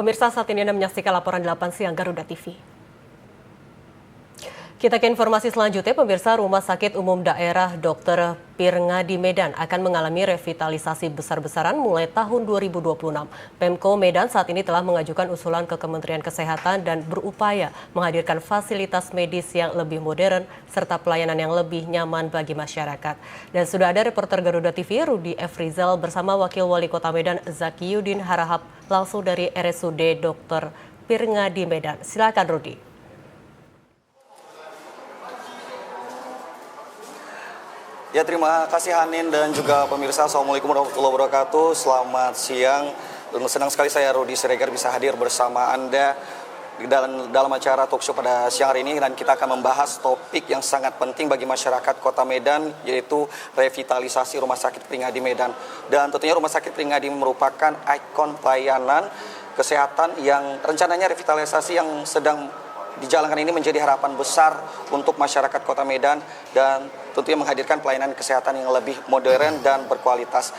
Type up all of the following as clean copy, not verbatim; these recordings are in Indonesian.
Pemirsa, saat ini Anda menyaksikan laporan 8 siang Garuda TV. Kita ke informasi selanjutnya, pemirsa. Rumah Sakit Umum Daerah Dr. Pirngadi Medan akan mengalami revitalisasi besar-besaran mulai tahun 2026. Pemko Medan saat ini telah mengajukan usulan ke Kementerian Kesehatan dan berupaya menghadirkan fasilitas medis yang lebih modern serta pelayanan yang lebih nyaman bagi masyarakat. Dan sudah ada reporter Garuda TV Rudi F. Rizal bersama Wakil Wali Kota Medan Zakiyudin Harahap langsung dari RSUD Dr. Pirngadi Medan. Silakan Rudi. Ya, terima kasih Hanin dan juga pemirsa. Assalamualaikum warahmatullahi wabarakatuh. Selamat siang. Senang sekali saya Rudi Siregar bisa hadir bersama Anda dalam acara talkshow pada siang hari ini, dan kita akan membahas topik yang sangat penting bagi masyarakat Kota Medan, yaitu revitalisasi Rumah Sakit Pirngadi Medan. Dan tentunya Rumah Sakit Pirngadi merupakan ikon pelayanan kesehatan yang rencananya revitalisasi yang sedang dijalankan ini menjadi harapan besar untuk masyarakat Kota Medan dan tentunya menghadirkan pelayanan kesehatan yang lebih modern dan berkualitas.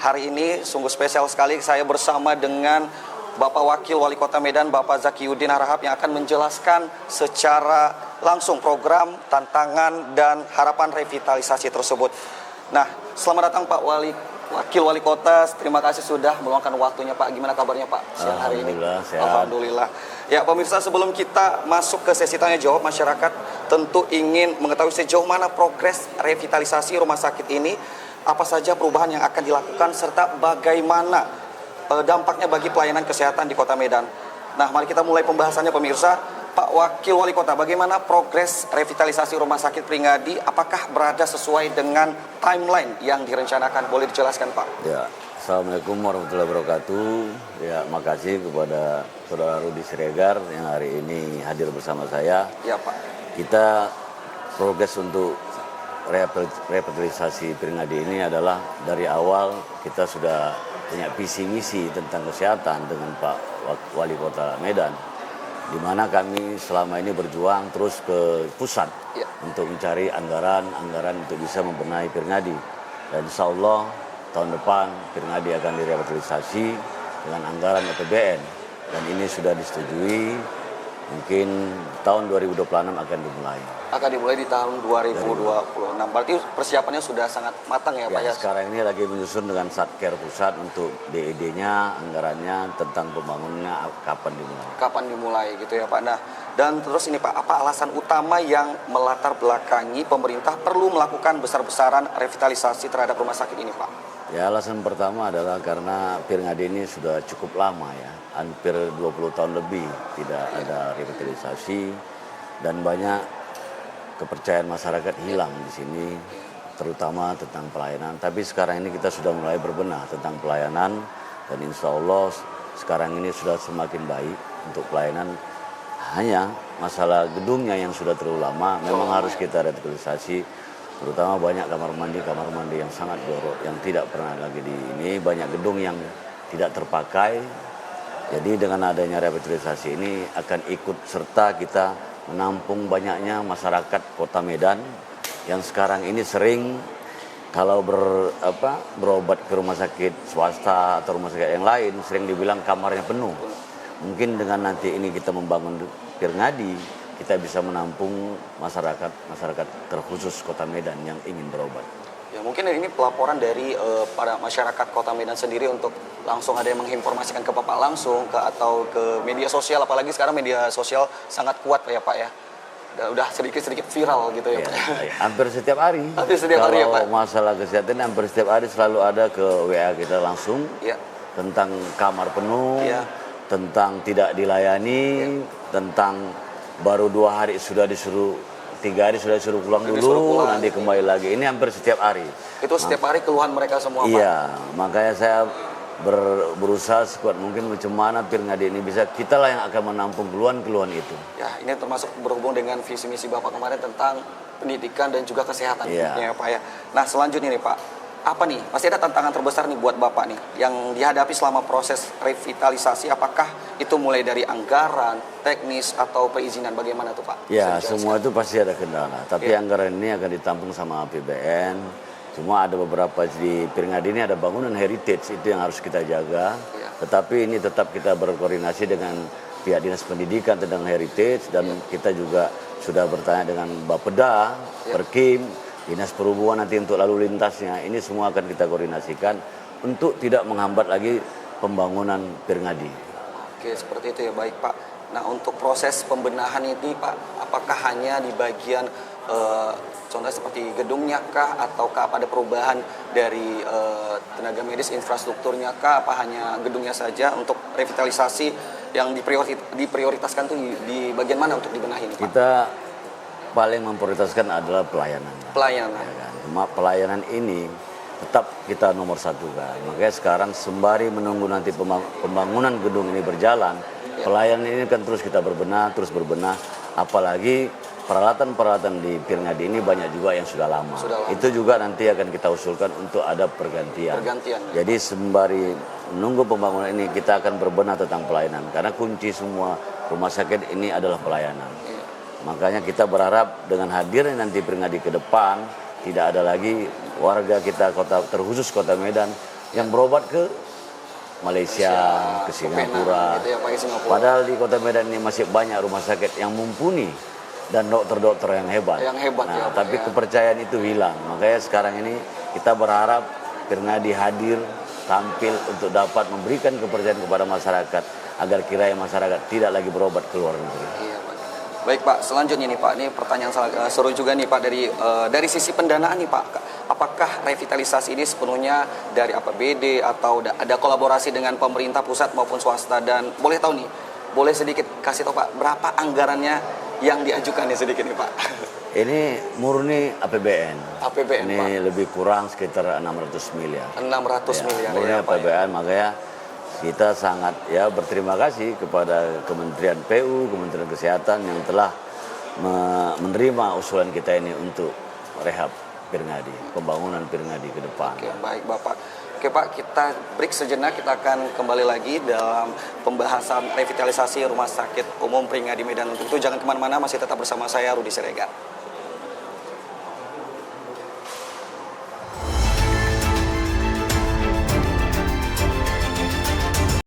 Hari ini sungguh spesial sekali saya bersama dengan Bapak Wakil Wali Kota Medan, Bapak Zakiyudin Harahap, yang akan menjelaskan secara langsung program, tantangan, dan harapan revitalisasi tersebut. Nah, selamat datang Pak Wakil Wali Kota, terima kasih sudah meluangkan waktunya Pak. Gimana kabarnya Pak siang hari ini? Alhamdulillah, sehat. Alhamdulillah. Ya pemirsa, sebelum kita masuk ke sesi tanya jawab, masyarakat tentu ingin mengetahui sejauh mana progres revitalisasi rumah sakit ini, apa saja perubahan yang akan dilakukan, serta bagaimana dampaknya bagi pelayanan kesehatan di Kota Medan. Nah, mari kita mulai pembahasannya pemirsa. Pak Wakil Wali Kota, bagaimana progres revitalisasi Rumah Sakit Pirngadi? Apakah berada sesuai dengan timeline yang direncanakan? Boleh dijelaskan Pak? Ya, Assalamualaikum warahmatullahi wabarakatuh. Ya, makasih kepada Saudara Rudi Siregar yang hari ini hadir bersama saya. Ya Pak. Kita progres untuk revitalisasi Pirngadi ini adalah dari awal kita sudah punya visi misi tentang kesehatan dengan Pak Wali Kota Medan, di mana kami selama ini berjuang terus ke pusat untuk mencari anggaran untuk bisa membenahi Pirngadi. Dan insya Allah tahun depan Pirngadi akan direvitalisasi dengan anggaran APBN, dan ini sudah disetujui. Mungkin tahun 2026 akan dimulai. Akan dimulai di tahun 2026. Berarti persiapannya sudah sangat matang ya Pak ya? Sekarang ini lagi menyusun dengan Satker Pusat untuk DED-nya, anggarannya, tentang pembangunannya kapan dimulai. Kapan dimulai gitu ya Pak. Nah, dan terus ini Pak, apa alasan utama yang melatar belakangi pemerintah perlu melakukan besar-besaran revitalisasi terhadap rumah sakit ini Pak? Ya, alasan pertama adalah karena Pirngadi ini sudah cukup lama ya, hampir 20 tahun lebih tidak ada revitalisasi, dan banyak kepercayaan masyarakat hilang di sini, terutama tentang pelayanan. Tapi sekarang ini kita sudah mulai berbenah tentang pelayanan, dan insya Allah sekarang ini sudah semakin baik untuk pelayanan. Hanya masalah gedungnya yang sudah terlalu lama, memang harus kita revitalisasi. Terutama banyak kamar mandi yang sangat jorok, yang tidak pernah lagi di ini, banyak gedung yang tidak terpakai. Jadi dengan adanya revitalisasi ini akan ikut serta kita menampung banyaknya masyarakat Kota Medan yang sekarang ini sering kalau berobat ke rumah sakit swasta atau rumah sakit yang lain sering dibilang kamarnya penuh. Mungkin dengan nanti ini kita membangun Pirngadi, kita bisa menampung masyarakat terkhusus Kota Medan yang ingin berobat. Ya, mungkin ini pelaporan dari para masyarakat Kota Medan sendiri untuk langsung ada yang menginformasikan ke Bapak langsung atau ke media sosial, apalagi sekarang media sosial sangat kuat ya Pak ya. Udah sedikit-sedikit viral gitu ya Pak. Ya, hampir setiap hari. Hampir setiap hari ya Pak. Kalau masalah kesehatan hampir setiap hari selalu ada ke WA kita langsung tentang kamar penuh, tentang tidak dilayani, tentang baru 2 hari sudah disuruh, 3 hari sudah disuruh pulang dulu, nanti kembali lagi. Ini hampir setiap hari. Itu setiap hari keluhan mereka semua Pak? Iya, makanya saya berusaha sekuat mungkin macam mana Pirngadi ini bisa, kitalah yang akan menampung keluhan-keluhan itu. Ya, ini termasuk berhubung dengan visi misi Bapak kemarin tentang pendidikan dan juga kesehatan ya Pak ya. Nah, selanjutnya nih Pak, apa nih, pasti ada tantangan terbesar nih buat Bapak nih yang dihadapi selama proses revitalisasi, apakah itu mulai dari anggaran, teknis, atau perizinan, bagaimana tuh Pak? Ya, semua itu pasti ada kendala, tapi anggaran ini akan ditampung sama APBN. Cuma ada beberapa di Pirngadi ini ada bangunan heritage, itu yang harus kita jaga. Tetapi ini tetap kita berkoordinasi dengan pihak Dinas Pendidikan tentang heritage, dan kita juga sudah bertanya dengan Bapeda, Perkim, Dinas Perhubungan nanti untuk lalu lintasnya. Ini semua akan kita koordinasikan untuk tidak menghambat lagi pembangunan Pirngadi. Oke, seperti itu ya, baik Pak. Nah, untuk proses pembenahan ini Pak, apakah hanya di bagian contohnya seperti gedungnya kah, ataukah ada perubahan dari tenaga medis, infrastrukturnya kah, apa hanya gedungnya saja untuk revitalisasi yang diprioritaskan tuh di bagian mana untuk dibenahi ini Pak? Kita paling memprioritaskan adalah pelayanan. Pelayanan. Ya kan? Cuma pelayanan ini tetap kita nomor satu kan. Makanya sekarang sembari menunggu nanti pembangunan gedung ini berjalan, pelayanan ini kan terus kita berbenah, apalagi peralatan-peralatan di Pirngadi ini banyak juga yang sudah lama. Itu juga nanti akan kita usulkan untuk ada pergantian. Jadi sembari menunggu pembangunan ini, kita akan berbenah tentang pelayanan. Karena kunci semua rumah sakit ini adalah pelayanan. Makanya kita berharap dengan hadirnya nanti Pirngadi ke depan, tidak ada lagi warga kita terkhusus Kota Medan yang berobat ke Malaysia, ke Singapura. Padahal di Kota Medan ini masih banyak rumah sakit yang mumpuni dan dokter-dokter yang hebat. Nah, tapi kepercayaan itu hilang. Makanya sekarang ini kita berharap Pirngadi hadir, tampil untuk dapat memberikan kepercayaan kepada masyarakat agar kiranya masyarakat tidak lagi berobat ke luar negeri. Baik Pak, selanjutnya nih Pak, ini pertanyaan seru juga nih Pak, dari sisi pendanaan nih Pak, apakah revitalisasi ini sepenuhnya dari APBD atau ada kolaborasi dengan pemerintah pusat maupun swasta, dan boleh tahu nih, boleh sedikit kasih tahu Pak, berapa anggarannya yang diajukan nih sedikit nih Pak? Ini murni APBN. APBN ini Pak. Lebih kurang sekitar 600 miliar. 600 miliar murni ya, APBN, Pak, ya. Makanya kita sangat berterima kasih kepada Kementerian PU, Kementerian Kesehatan yang telah menerima usulan kita ini untuk rehab Pirngadi, pembangunan Pirngadi ke depan. Oke, baik Bapak. Oke Pak, kita break sejenak, kita akan kembali lagi dalam pembahasan revitalisasi Rumah Sakit Umum Pirngadi Medan. Untuk itu jangan kemana-mana, masih tetap bersama saya Rudi Siregar.